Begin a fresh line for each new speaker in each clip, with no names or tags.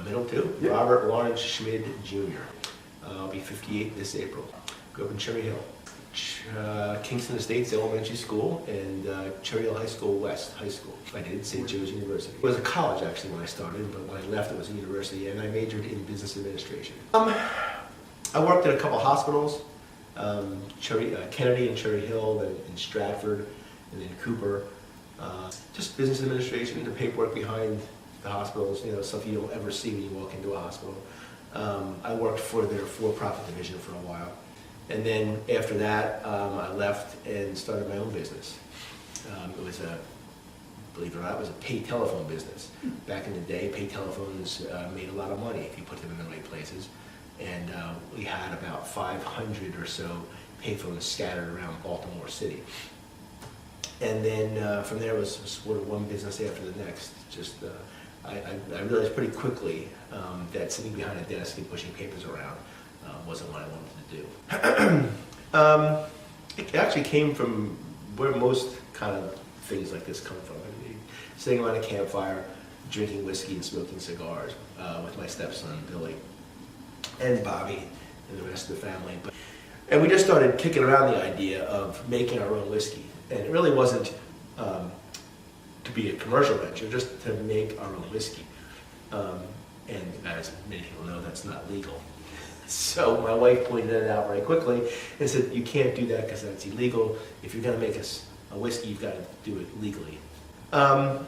middle two.
Yeah.
Robert Lawrence Schmid Jr. I'll be 58 this April. Grew up in Cherry Hill. Kingston Estates Elementary School and Cherry Hill High School West High School. I did St. Joe's University. It was a college actually when I started, but when I left it was a university, and I majored in business administration. I worked at a couple hospitals, Kennedy and Cherry Hill, and Stratford, and then Cooper. Just business administration, the paperwork behind the hospitals, you know, stuff you don't ever see when you walk into a hospital. I worked for their for-profit division for a while. And then after that, I left and started my own business. It was believe it or not, it was a pay telephone business. Back in the day, pay telephones made a lot of money if you put them in the right places. And we had about 500 or so payphones scattered around Baltimore City. And then from there was sort of one business after the next. Just I realized pretty quickly that sitting behind a desk and pushing papers around wasn't what I wanted to do. It actually came from where most kind of things like this come from. I mean, sitting around a campfire, drinking whiskey and smoking cigars with my stepson, Billy, and Bobby, and the rest of the family. And we just started kicking around the idea of making our own whiskey. And it really wasn't to be a commercial venture, just to make our own whiskey. And as many people know, that's not legal. So my wife pointed it out very quickly and said, you can't do that because that's illegal. If you're going to make us a whiskey, you've got to do it legally. But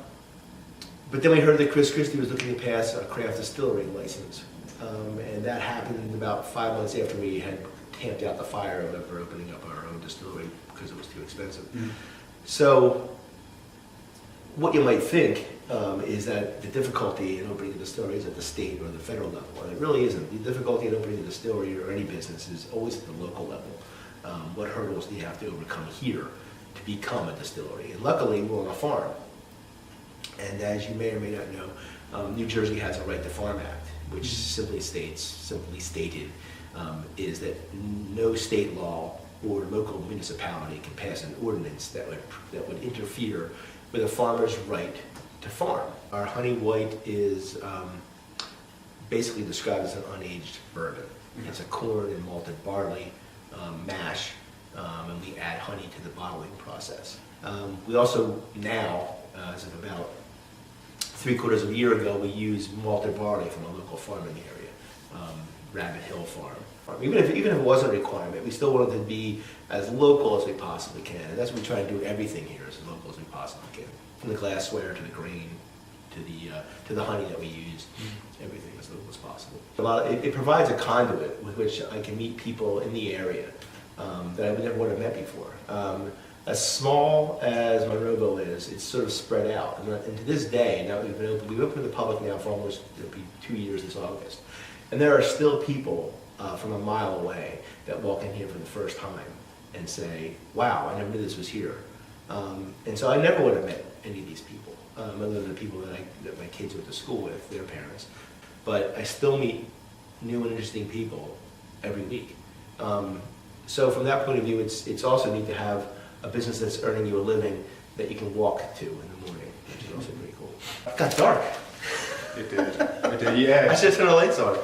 then we heard that Chris Christie was looking to pass a craft distillery license. And that happened about 5 months after we had tamped out the fire of ever opening up our own distillery because it was too expensive. So what you might think is that the difficulty in opening a distillery is at the state or the federal level, and it really isn't. The difficulty in opening a distillery or any business is always at the local level. What hurdles do you have to overcome here to become a distillery? And luckily, we're on a farm. And as you may or may not know, New Jersey has a Right to Farm Act, which simply stated, is that no state law or local municipality can pass an ordinance that would interfere with a farmer's right to farm. Our Honey White is basically described as an unaged bourbon. It's a corn and malted barley mash, and we add honey to the bottling process. We also now, as of about 3/4 of a year ago, we use malted barley from a local farming area, Rabbit Hill Farm. Even if it wasn't a requirement, we still wanted to be as local as we possibly can, and that's what we try to do everything here as local as we possibly can. From the glassware to the grain to the honey that we use, everything as local as possible. It provides a conduit with which I can meet people in the area that I never would have met before. As small as Monroeville is, it's sort of spread out. And to this day, now we've opened to the public now for almost, it'll be 2 years this August. And there are still people from a mile away that walk in here for the first time and say, wow, I never knew this was here. And so I never would have met any of these people, other than the people that my kids went to school with, their parents. But I still meet new and interesting people every week. So from that point of view, it's also neat to have a business that's earning you a living that you can walk to in the morning, which is also pretty cool. It got dark.
It did, yeah.
I should turn the lights on.